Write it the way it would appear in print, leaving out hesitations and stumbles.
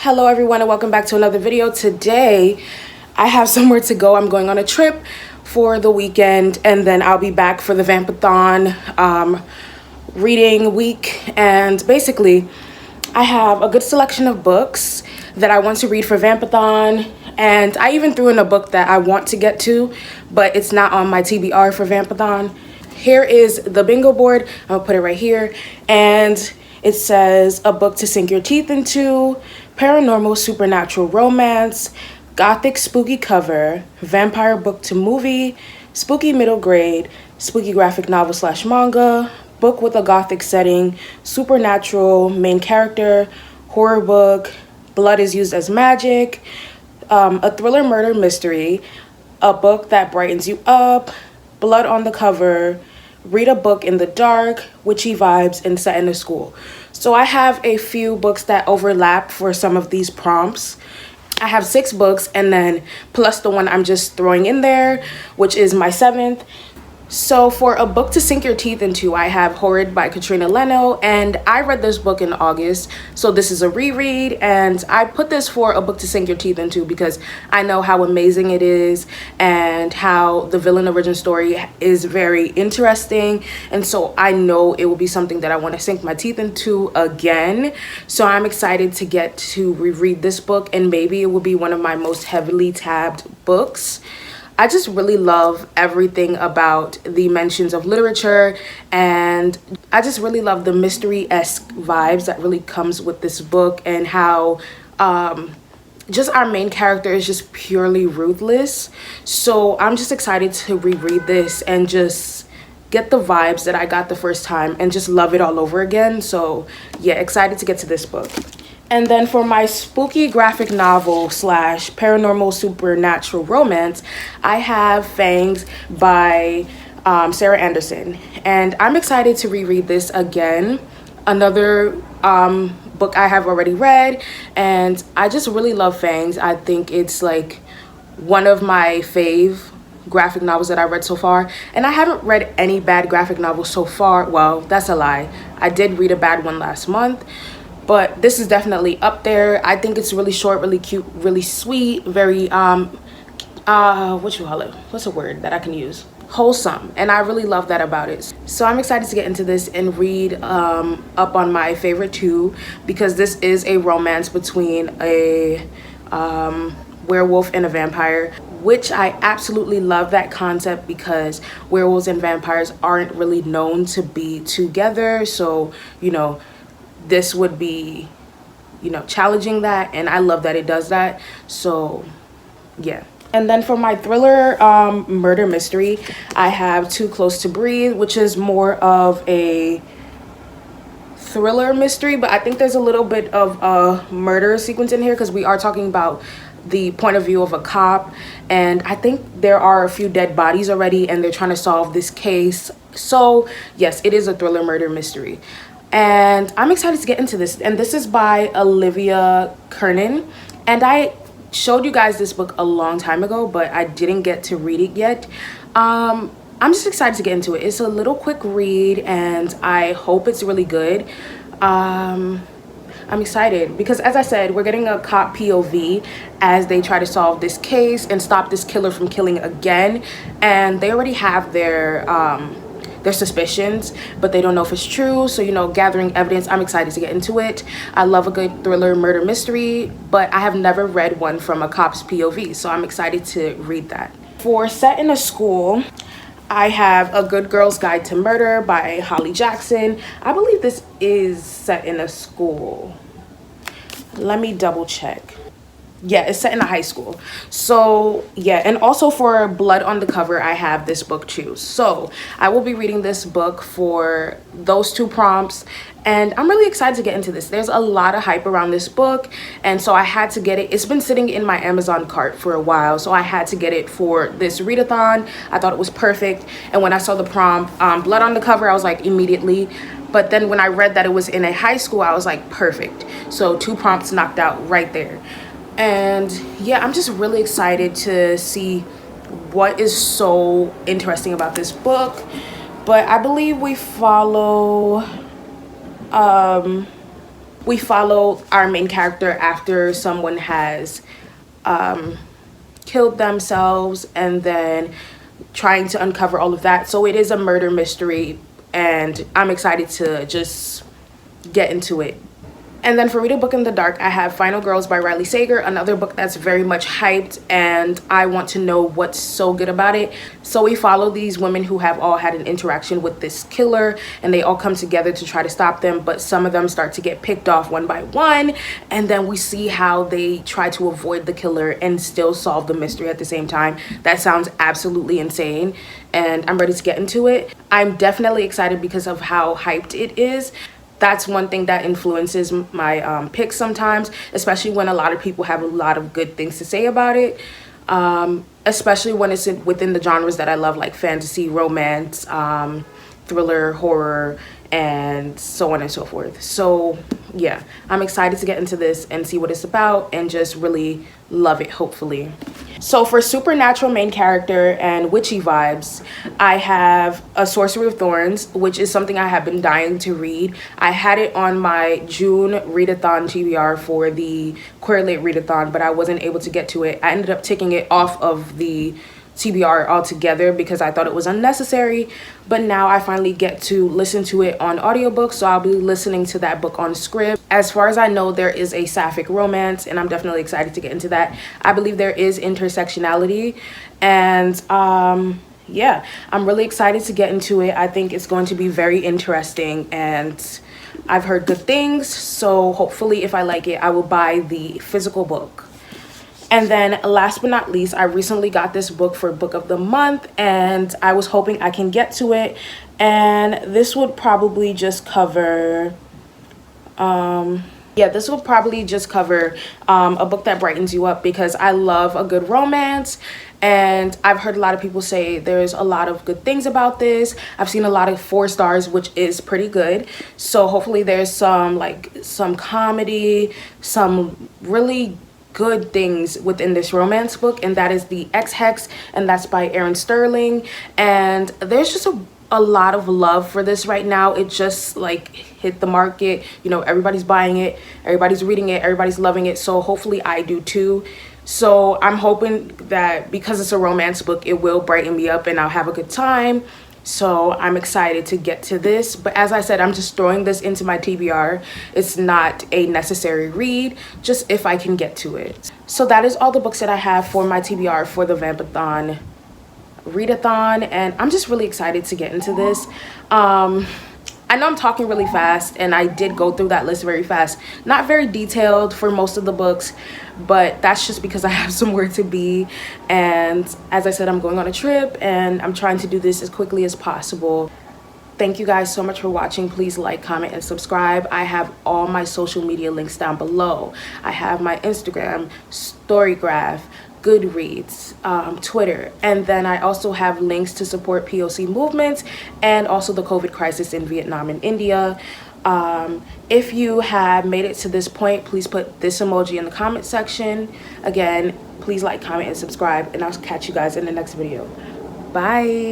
Hello everyone and welcome back to another video. Today I have somewhere to go. I'm going on a trip for the weekend and then I'll be back for the Vampathon reading week. And basically I have a good selection of books that I want to read for Vampathon, and I even threw in a book that I want to get to but it's not on my TBR for Vampathon. Here is the bingo board. I'll put it right here, and it says a book to sink your teeth into, paranormal supernatural romance, gothic spooky cover, vampire book to movie, spooky middle grade, spooky graphic novel / manga, book with a gothic setting, supernatural main character, horror book, blood is used as magic, a thriller murder mystery, a book that brightens you up, blood on the cover, read a book in the dark, witchy vibes, and set in a school. So I have a few books that overlap for some of these prompts. I have 6 books and then plus the one I'm just throwing in there, which is my 7th. So for a book to sink your teeth into, I have Horrid by Katrina, Leno, and I read this book in August, so this is a reread, and I put this for a book to sink your teeth into because I know how amazing it is and how the villain origin story is very interesting, and so I know it will be something that I want to sink my teeth into again. So I'm excited to get to reread this book, and maybe it will be one of my most heavily tabbed books. I just really love everything about the mentions of literature, and I just really love the mystery-esque vibes that really comes with this book, and how just our main character is just purely ruthless. So I'm just excited to reread this and just get the vibes that I got the first time and just love it all over again. So yeah, excited to get to this book. And then for my spooky graphic novel / paranormal supernatural romance, I have Fangs by Sarah Anderson. And I'm excited to reread this again. Another book I have already read, and I just really love Fangs. I think it's like one of my fave graphic novels that I read so far, and I haven't read any bad graphic novels so far. Well, that's a lie. I did read a bad one last month, but this is definitely up there. I think it's really short, really cute, really sweet, very what you call it? What's a word that I can use? Wholesome, and I really love that about it. So I'm excited to get into this and read up on my favorite 2, because this is a romance between a werewolf and a vampire, which I absolutely love that concept because werewolves and vampires aren't really known to be together. So, you know, this would be, you know, challenging that, and I love that it does that. So yeah. And then for my thriller murder mystery, I have Too Close to Breathe, which is more of a thriller mystery, but I think there's a little bit of a murder sequence in here because we are talking about the point of view of a cop, and I think there are a few dead bodies already and they're trying to solve this case. So yes, it is a thriller murder mystery, and I'm excited to get into this. And this is by Olivia Kiernan, and I showed you guys this book a long time ago, but I didn't get to read it yet. I'm just excited to get into it. It's a little quick read and I hope it's really good. I'm excited because, as I said, we're getting a cop POV as they try to solve this case and stop this killer from killing again, and they already have their suspicions, but they don't know if it's true. So, you know, gathering evidence. I'm excited to get into it. I love a good thriller murder mystery, but I have never read one from a cop's POV, so I'm excited to read that. For Set in a School, I have A Good Girl's Guide to Murder by Holly Jackson. I believe this is set in a school. Let me double check. Yeah, it's set in a high school. So yeah, and also for Blood on the Cover, I have this book too. So I will be reading this book for those 2 prompts, and I'm really excited to get into this. There's a lot of hype around this book, and so I had to get it. It's been sitting in my Amazon cart for a while, so I had to get it for this readathon. I thought it was perfect, and when I saw the prompt, Blood on the Cover, I was like, immediately. But then when I read that it was in a high school, I was like, perfect. So 2 prompts knocked out right there. And yeah, I'm just really excited to see what is so interesting about this book. But I believe we follow we follow our main character after someone has killed themselves, and then trying to uncover all of that. So it is a murder mystery, and I'm excited to just get into it. And then for Read a Book in the Dark, I have Final Girls by Riley Sager, another book that's very much hyped, and I want to know what's so good about it. So we follow these women who have all had an interaction with this killer, and they all come together to try to stop them, but some of them start to get picked off one by one, and then we see how they try to avoid the killer and still solve the mystery at the same time. That sounds absolutely insane, and I'm ready to get into it. I'm definitely excited because of how hyped it is. That's one thing that influences my picks sometimes, especially when a lot of people have a lot of good things to say about it, especially when it's within the genres that I love, like fantasy, romance, thriller, horror, and so on and so forth. So yeah, I'm excited to get into this and see what it's about and just really love it, hopefully. So for supernatural main character and witchy vibes, I have A Sorcery of Thorns, which is something I have been dying to read. I had it on my June readathon TBR for the Correlate readathon, but I wasn't able to get to it. I ended up taking it off of the TBR altogether because I thought it was unnecessary, but now I finally get to listen to it on audiobook, so I'll be listening to that book on script. As far as I know, there is a sapphic romance, and I'm definitely excited to get into that. I believe there is intersectionality, and yeah, I'm really excited to get into it. I think it's going to be very interesting, and I've heard good things, so hopefully if I like it, I will buy the physical book. And then last but not least, I recently got this book for book of the month, and I was hoping I can get to it. And this would probably just cover, this will probably just cover a book that brightens you up, because I love a good romance. And I've heard a lot of people say there's a lot of good things about this. I've seen a lot of 4 stars, which is pretty good. So hopefully there's some comedy, some really good things within this romance book, and that is the Ex Hex, and that's by Erin Sterling. And there's just a lot of love for this right now. It just like hit the market, you know, everybody's buying it, everybody's reading it, everybody's loving it, so hopefully I do too. So I'm hoping that because it's a romance book, it will brighten me up and I'll have a good time. So I'm excited to get to this. But as I said, I'm just throwing this into my TBR. It's not a necessary read, just if I can get to it. So that is all the books that I have for my TBR for the Vampathon readathon, and I'm just really excited to get into this. I know I'm talking really fast, and I did go through that list very fast. Not very detailed for most of the books, but that's just because I have somewhere to be. And as I said, I'm going on a trip, and I'm trying to do this as quickly as possible. Thank you guys so much for watching. Please like, comment, and subscribe. I have all my social media links down below. I have my Instagram, StoryGraph, Goodreads, Twitter, and then I also have links to support POC movements and also the COVID crisis in Vietnam and India. If you have made it to this point, please put this emoji in the comment section. Again, please like, comment, and subscribe, and I'll catch you guys in the next video. Bye.